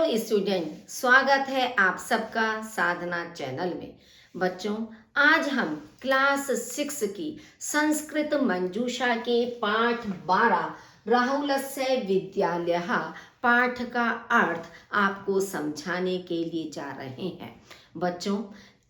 Student, स्वागत है आप सबका साधना चैनल में। बच्चों, आज हम क्लास 6 की संस्कृत मंजूषा के पाठ 12 राहुलस्य विद्यालयः पाठ का अर्थ आपको समझाने के लिए जा रहे हैं। बच्चों,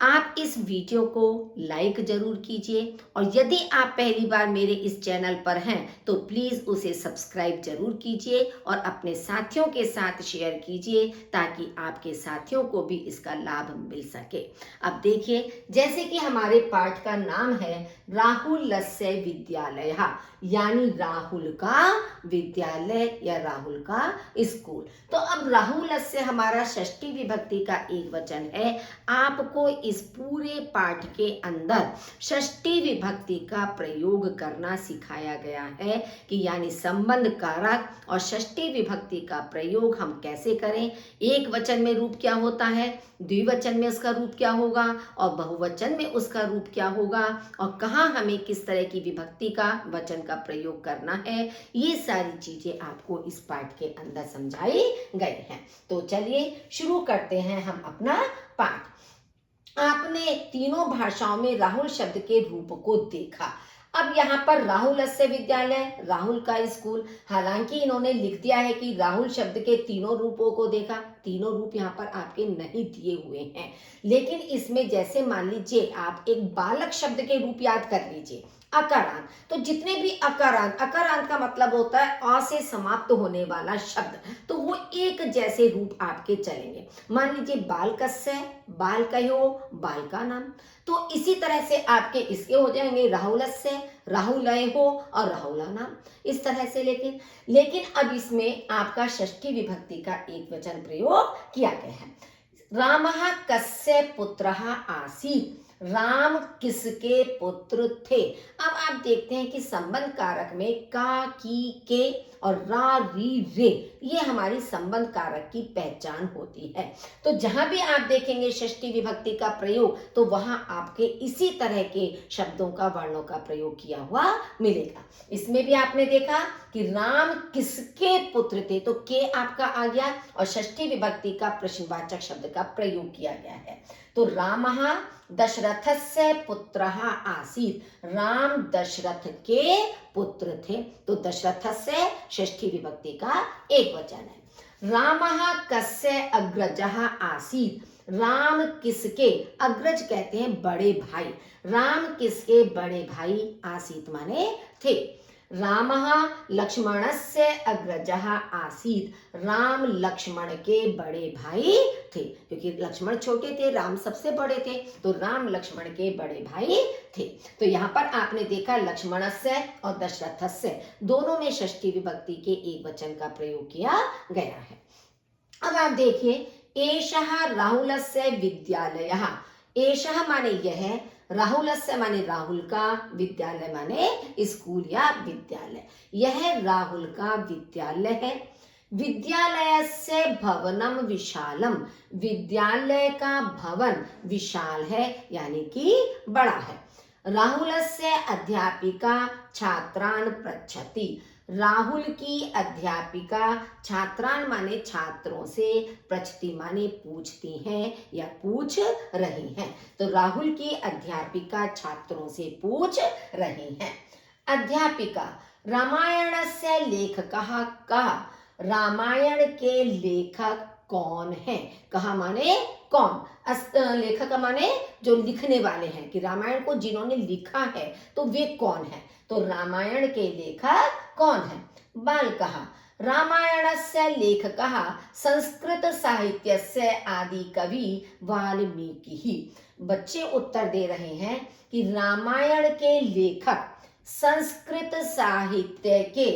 आप इस वीडियो को लाइक जरूर कीजिए और यदि आप पहली बार मेरे इस चैनल पर हैं तो प्लीज़ उसे सब्सक्राइब जरूर कीजिए और अपने साथियों के साथ शेयर कीजिए ताकि आपके साथियों को भी इसका लाभ मिल सके। अब देखिए, जैसे कि हमारे पाठ का नाम है राहुलस्य विद्यालयः, यानी राहुल का विद्यालय या राहुल का स्कूल। तो अब राहुलस्य हमारा षष्ठी विभक्ति का एक वचन है। आपको इस पूरे पाठ के अंदर षष्ठी विभक्ति का प्रयोग करना सिखाया गया है कि यानी संबंध कारक और षष्ठी विभक्ति का प्रयोग हम कैसे करें। एक वचन में रूप क्या होता है, द्विवचन में उसका रूप क्या होगा और बहुवचन में उसका रूप क्या होगा और कहाँ हमें किस तरह की विभक्ति का वचन का प्रयोग करना है, ये सारी चीजें आपको इस पाठ के अंदर समझाई गई हैं। तो चलिए शुरू करते हैं हम अपना पाठ। आपने तीनों भाषाओं में राहुल शब्द के रूप को देखा। अब यहाँ पर राहुलस्य विद्यालय, राहुल का स्कूल, हालांकि इन्होंने लिख दिया है कि राहुल शब्द के तीनों रूपों को देखा। तीनों रूप यहाँ पर आपके नहीं दिए हुए हैं, लेकिन इसमें जैसे मान लीजिए आप एक बालक शब्द के रूप याद कर लीजिए, अकारांत। तो जितने भी अकारांत, अकारांत का मतलब होता है अ से समाप्त होने वाला शब्द, तो वो एक जैसे रूप आपके चलेंगे। मान लीजिए बालकस्य, बालकयो, बालका नाम। तो इसी तरह से आपके इसके हो जाएंगे राहुलस्य, राहुलय हो और राहुला नाम, इस तरह से। लेकिन अब इसमें आपका षष्ठी विभक्ति का एक वचन प्रयोग किया गया है। रामः कस्य पुत्रः आसीत्, राम किसके पुत्र थे। अब आप देखते हैं कि संबंध कारक में का, की, के और रा, री, रे, ये हमारी संबंध कारक की पहचान होती है। तो जहां भी आप देखेंगे षष्ठी विभक्ति का प्रयोग, तो वहां आपके इसी तरह के शब्दों का, वर्णों का प्रयोग किया हुआ मिलेगा। इसमें भी आपने देखा कि राम किसके पुत्र थे, तो के आपका आ गया और षष्ठी विभक्ति का प्रश्नवाचक शब्द का प्रयोग किया गया है। तो रामः दशरथस्य पुत्रः आसीत्, राम दशरथ के पुत्र थे। तो दशरथस्य षष्ठी विभक्ति का एक वचन है। रामः कस्य अग्रजः आसीत्, राम किसके, अग्रज कहते हैं बड़े भाई, राम किसके बड़े भाई आसीत् माने थे। रामः लक्ष्मणस्य अग्रजः आसीत्, राम लक्ष्मण के बड़े भाई थे, क्योंकि लक्ष्मण छोटे थे, राम सबसे बड़े थे, तो राम लक्ष्मण के बड़े भाई थे। तो यहाँ पर आपने देखा लक्ष्मणस्य और दशरथस्य दोनों में षष्ठी विभक्ति के एक वचन का प्रयोग किया गया है। अब आप देखिए, एषः राहुलस्य विद्यालयः, एषः माने यह, राहुलस्य माने राहुल का, विद्यालय माने स्कूल या विद्यालय, यह राहुल का विद्यालय है। विद्यालयस्य भवनम विशालम, विद्यालय का भवन विशाल है यानी कि बड़ा है। राहुलस्य अध्यापिका छात्रान् पृच्छति, राहुल की अध्यापिका छात्रान माने छात्रों से, पृच्छति माने पूछती हैं या पूछ रही हैं। तो राहुल की अध्यापिका छात्रों से पूछ रही हैं। अध्यापिका, रामायणस्य लेखकः कः, रामायण के लेखक कौन है। कहा माने कौन, लेखक माने जो लिखने वाले हैं, कि रामायण को जिन्होंने लिखा है तो वे कौन है। तो रामायण के लेखक कौन है। बालकः, रामायणस्य लेखकः संस्कृत साहित्यस्य आदि कवि वाल्मीकिः, बच्चे उत्तर दे रहे हैं कि रामायण के लेखक संस्कृत साहित्य के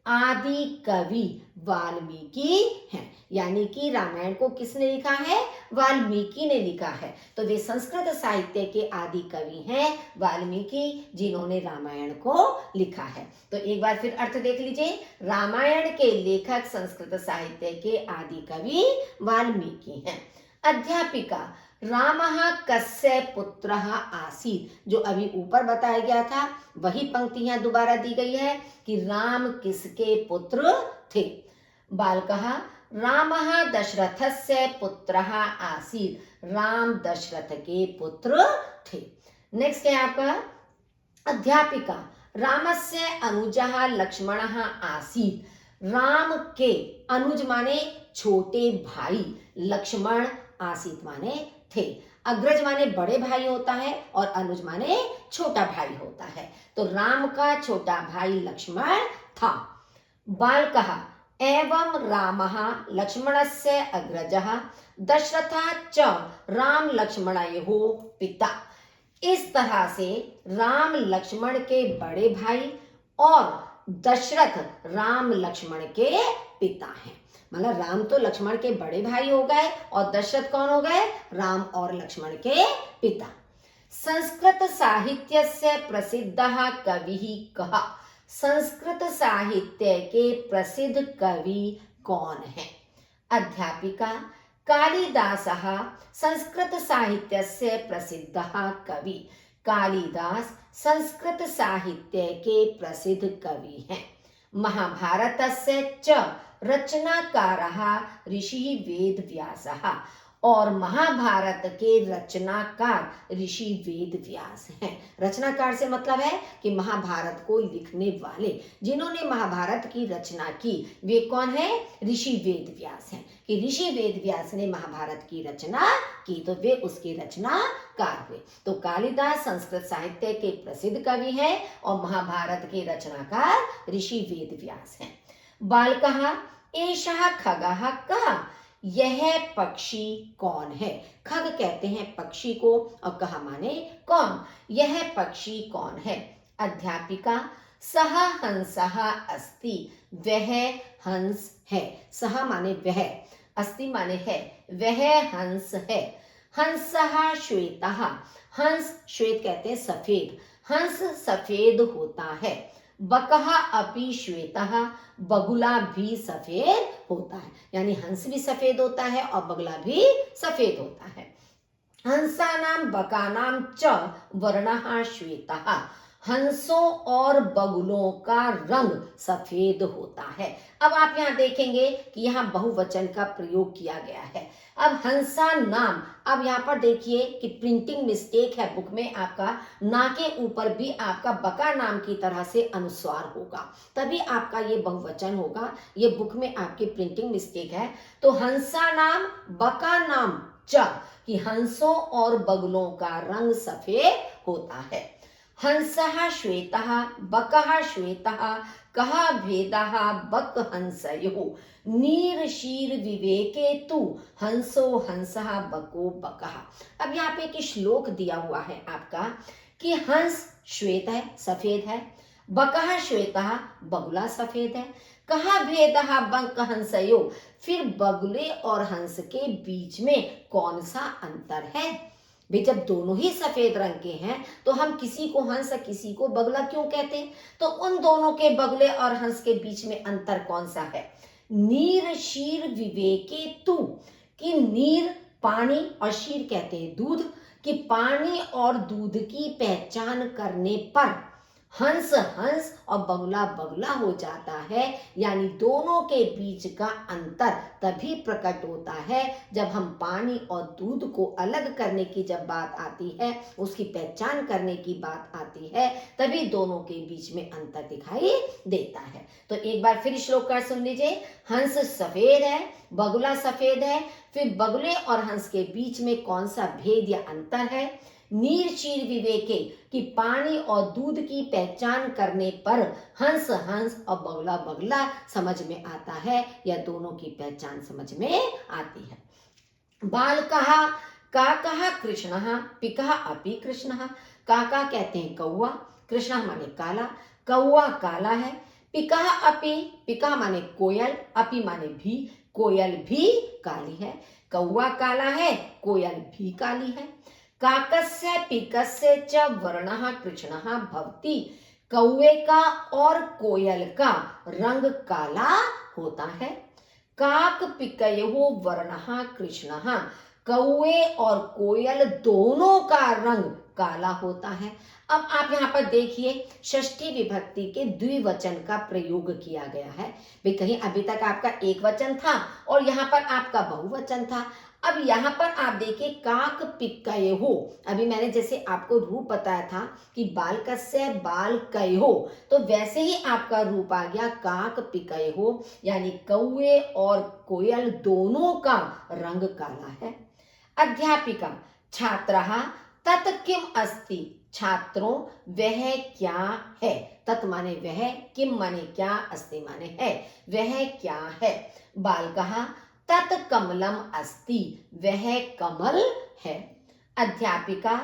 आदि कवि वाल्मीकि हैं, यानी कि रामायण को किसने लिखा है, वाल्मीकि ने लिखा है। तो वे संस्कृत साहित्य के आदि कवि हैं वाल्मीकि, जिन्होंने रामायण को लिखा है। तो एक बार फिर अर्थ देख लीजिए, रामायण के लेखक संस्कृत साहित्य के आदि कवि वाल्मीकि हैं। अध्यापिका, रामः कस्य पुत्रः आसीत्, जो अभी ऊपर बताया गया था वही पंक्ति यहाँ दोबारा दी गई है कि राम किसके पुत्र थे। बालकः, रामः दशरथस्य पुत्रः आसीत्। राम दशरथ के पुत्र थे। नेक्स्ट है आपका अध्यापिका। रामस्य अनुजः लक्ष्मणः आसीत्। राम के अनुज माने छोटे भाई, लक्ष्मण आसीत् माने थे। अग्रज माने बड़े भाई होता है और अनुज माने छोटा भाई होता है। तो राम का छोटा भाई लक्ष्मण था। बालकः एवं रामः लक्ष्मणस्य अग्रजः दशरथः च राम लक्ष्मणयोः पिता। इस तरह से राम लक्ष्मण के बड़े भाई और दशरथ राम लक्ष्मण के पिता हैं। मतलब राम तो लक्ष्मण के बड़े भाई हो गए और दशरथ कौन हो गए? राम और लक्ष्मण के पिता। संस्कृत साहित्यस्य प्रसिद्धः कविः कः? संस्कृत साहित्य के प्रसिद्ध कवि कौन है? अध्यापिका। कालिदासः संस्कृत साहित्यस्य प्रसिद्धः कवि। कालिदास संस्कृत साहित्य के प्रसिद्ध कवि हैं। महाभारतस्य च रचनाकारः ऋषिः वेदव्यासः। और महाभारत के रचनाकार ऋषि वेदव्यास हैं। रचनाकार से मतलब है कि महाभारत को लिखने वाले, जिन्होंने महाभारत की रचना की, वे कौन है? ऋषि वेदव्यास हैं। कि ऋषि वेदव्यास ने महाभारत की रचना की तो वे उसके रचनाकार हुए। तो कालिदास संस्कृत साहित्य के प्रसिद्ध कवि हैं और महाभारत के रचनाकार ऋषि वेदव्यास हैं। बालकः एषः खगः कः? यह पक्षी कौन है? खग कहते हैं पक्षी को और कहा माने कौन। यह पक्षी कौन है? अध्यापिका। सह हंसः अस्ति। वह हंस है। सह माने वह, अस्ति माने है, वह हंस है। हंसः श्वेतः। हंस श्वेत कहते हैं सफेद, हंस सफेद होता है। बकः अपि श्वेतः। बगुला भी सफेद होता है। यानी हंस भी सफेद होता है और बगुला भी सफेद होता है। हंसानां बकानां च वर्णः श्वेतः। हंसों और बगुलों का रंग सफेद होता है। अब आप यहाँ देखेंगे कि यहाँ बहुवचन का प्रयोग किया गया है। अब हंसा नाम, अब यहाँ पर देखिए कि प्रिंटिंग मिस्टेक है बुक में, आपका ना के ऊपर भी आपका बका नाम की तरह से अनुस्वार होगा, तभी आपका ये बहुवचन होगा। ये बुक में आपकी प्रिंटिंग मिस्टेक है। तो हंसा नाम बका नाम च, कि हंसों और बगुलों का रंग सफेद होता है। हंसः श्वेतः बकः श्वेतः कः भेदः बक हंसयोः। नीर शीर विवेके तु हंसो हंसः बको बकः। अब यहाँ पे एक श्लोक दिया हुआ है आपका कि हंस श्वेत है, सफेद है, बकः श्वेतः बगुला सफेद है, कः भेदः बक हंसयोः, फिर बगुले और हंस के बीच में कौन सा अंतर है? भाई जब दोनों ही सफेद रंग के हैं तो हम किसी को हंस किसी को बगुला क्यों कहते हैं? तो उन दोनों के बगुले और हंस के बीच में अंतर कौन सा है? नीर शीर विवेके तु, कि नीर पानी और शीर कहते हैं दूध, कि पानी और दूध की पहचान करने पर हंस हंस और बगुला बगुला हो जाता है। यानी दोनों के बीच का अंतर तभी प्रकट होता है जब हम पानी और दूध को अलग करने की जब बात आती है, उसकी पहचान करने की बात आती है, तभी दोनों के बीच में अंतर दिखाई देता है। तो एक बार फिर श्लोक का सुन लीजिए। हंस सफेद है, बगुला सफेद है, फिर बगुले और हंस के बीच में कौन सा भेद या अंतर है? नीर शीर विवेके, कि पानी और दूध की पहचान करने पर हंस हंस और बगुला बगुला समझ में आता है, या दोनों की पहचान समझ में आती है। बालकः काकः कृष्णः पिकः अपि कृष्णः। काका कहते हैं कौवा, कृष्णः माने काला, कौवा काला है। पिकः अपि, पिकः माने कोयल, अपि माने भी, कोयल भी काली है। कौवा काला है, कोयल भी काली है। काकस्य पिकस्य च वर्णः कृष्णः भवति। कौवे का और कोयल का रंग काला होता है। काक पिकयोः वर्णः कृष्णः। कौवे और कोयल दोनों का रंग काला होता है। अब आप यहाँ पर देखिए षष्ठी विभक्ति के द्विवचन का प्रयोग किया गया है। भाई कहीं अभी तक आपका एक वचन था और यहाँ पर आपका बहुवचन था। अब यहाँ पर आप देखिए काक पिक्कयो, अभी मैंने जैसे आपको रूप बताया था कि बालकस्य बालकयो, तो वैसे ही आपका रूप आ गया काक पिक्कयो, यानी कौए और कोयल दोनों का रंग काला है। अध्यापिका छात्रः तत् किम अस्ति, छात्रों वह क्या है। तत् माने वह, किम माने क्या, अस्ति माने है, वह क्या है। बालकः तत् कमलम अस्ति, वह कमल है। अध्यापिका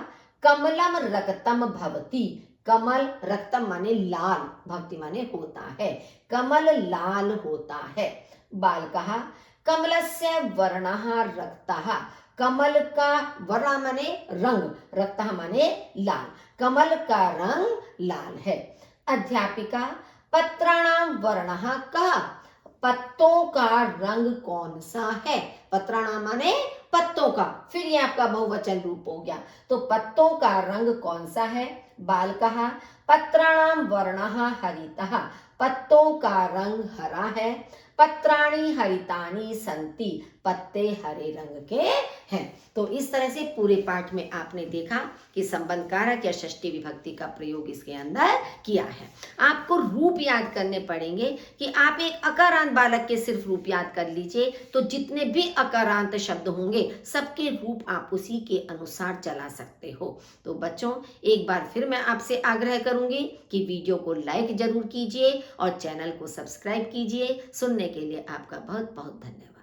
कमलम रक्तम भवति, कमल रक्तम माने लाल, भवति माने होता है, कमल लाल होता है। बालकः कमलस्य वर्णः रक्तः, कमल का वर्ण माने रंग, रक्तः माने लाल, कमल का रंग लाल है। अध्यापिका पत्राणां वर्णः कः, पत्तों का रंग कौन सा है। पत्राणां माने पत्तों का, फिर ये आपका बहुवचन रूप हो गया, तो पत्तों का रंग कौन सा है। बालकः पत्राणां वर्णः हरितः, पत्तों का रंग हरा है। पत्राणि हरितानि सन्ति, पत्ते हरे रंग के हैं। तो इस तरह से पूरे पाठ में आपने देखा कि संबंध कारक या षष्ठी विभक्ति का प्रयोग इसके अंदर किया है। आपको रूप याद करने पड़ेंगे कि आप एक अकारांत बालक के सिर्फ रूप याद कर लीजिए, तो जितने भी अकारांत शब्द होंगे सबके रूप आप उसी के अनुसार चला सकते हो। तो बच्चों एक बार फिर मैं आपसे आग्रह करूंगी कि वीडियो को लाइक जरूर कीजिए और चैनल को सब्सक्राइब कीजिए। सुनने के लिए आपका बहुत बहुत धन्यवाद।